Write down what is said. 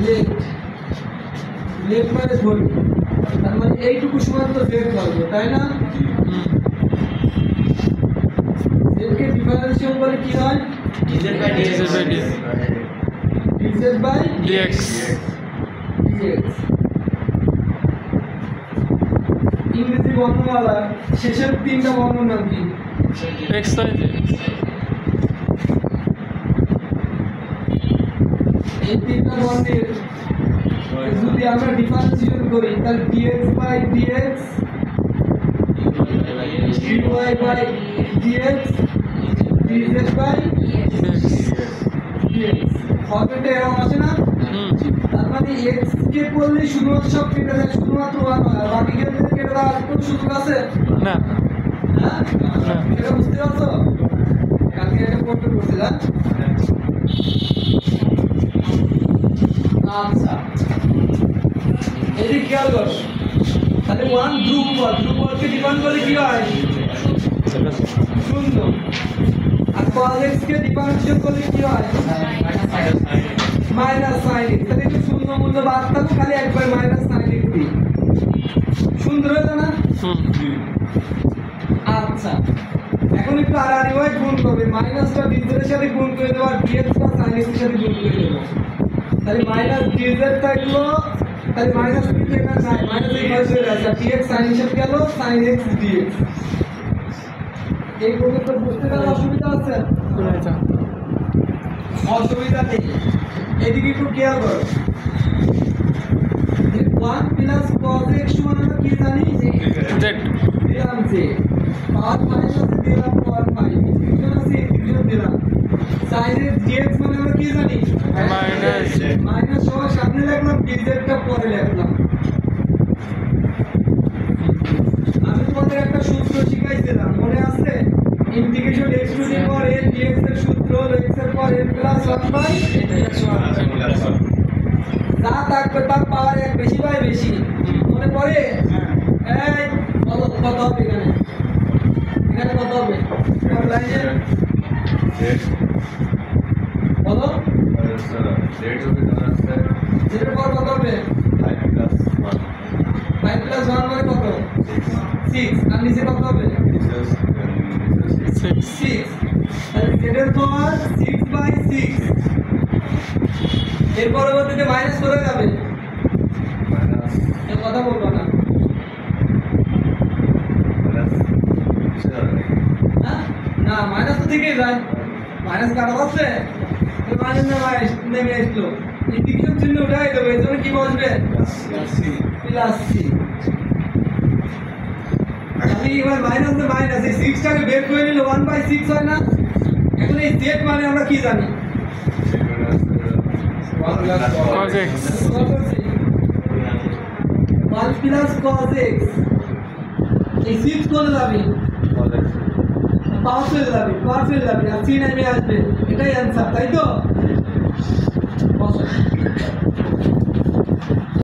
Left, left মানে ধরি, তার মানে এইটুকু সমান তো জেড হবে, তাই না? জেডকে ডিফারেন্সিয়েশন বলে কি হয়? dz by dx dz by dx dx। ইংরেজি বর্ণমালা শেষের তিনটা বর্ণের নাম কি? x y z এই তিনটা বর্ণের যদি আমরা ডিফারেন্সিয়েশন করি তাহলে dx by dx, dy by dx, dz by dx। ফর্মেটে এরকম আছে না? তার মানে x কে বললে শুধুমাত্র সব কেটে যায়, শুধুমাত্র বাকি ক্ষেত্রে কেটে দেওয়ার কোনো সুযোগ আছে? না হ্যাঁ, এটা বুঝতে পারছো? কালকে এটা পড়তে পড়ছিলাম। আচ্ছা, এদিকে খেয়াল কর, তাহলে ওয়ান ধ্রুবপদ, ধ্রুবপদকে ডিফাইন করলে কি হয়? শূন্য। আর cos x কে ডিফারেন্সিয়েট করলে কি হয়? Minus sine x। তাহলে একটু শূন্য মূল্য বাদ থাকবে, খালি একবার মাইনাস সাইন x দিই। সুন্দর হলো না? আচ্ছা, এখন একটু আর ওয়াই গুণ করবে, মাইনাসটা dz এর সাথে গুণ করে দেবো আর dx টা sin x এর সাথে গুণ করে দেবো। তাহলে মাইনাস dz থাকলো, তাহলে মাইনাস কিন্তু এখানে নাই, মাইনাস এই ঘরে চলে আসে, dx sin হিসাব গেল sin x dx। এই পর্যন্ত বুঝতে পারলে অসুবিধা আছে? অসুবিধা নেই। এদিকে একটু খেয়াল করো, 1 প্লাস cos x সমান আমরা কি জানি? z দিলাম যে পাওয়ার মাইনাস দিলাম পাওয়ার 5, ইকুয়েশন আছে ইকুয়েশন দিলাম। sin x dx মানে আমরা কি জানি? মাইনাস মাইনাস সবার সামনে লিখলাম, dz টা পরে লিখলাম। আমি তোমাদের একটা সূত্র শিখাইছিলাম, মনে আছে? Integration x to the power n dx এর সূত্র হলো x এর পাওয়ার n প্লাস 1 বাই যা থাকবে তার পাওয়ার এক বেশি বাই বেশি। মনে পড়ে? এই কত হবে এখানে? এখানে কত হবে? কোন লাইনে? বলো। যেটার পর কত হবে? 5 প্লাস 1 মানে কত? 6। আর নিচে কত হবে? 6। তাহলে যেটার পর 6 বাই 6, এর পরবর্তীতে মাইনাস করে যাবে, এর কথা বলবো না। হ্যাঁ, না মাইনাস তো থেকেই যায়, মাইনাস কাটা যাচ্ছে, মাইনাস নেমে আসলো, ইন্টিগ্রেশন চিহ্ন উঠাই দেবো, এর জন্য কি বসবে? Plus C. আমি এবার মাইনাস না মাইনাস, এই 6 টাকে বের করে নিলে 1/6 হয় না? এখন এই z মানে আমরা কি জানি? cos x 1 plus cos x, এই 6 চলে যাবে, পাওয়ার চলে যাবে, পাওয়ার চলে যাবে, আর 3 নেমে আসবে, এটাই অ্যান্সার, তাই তো?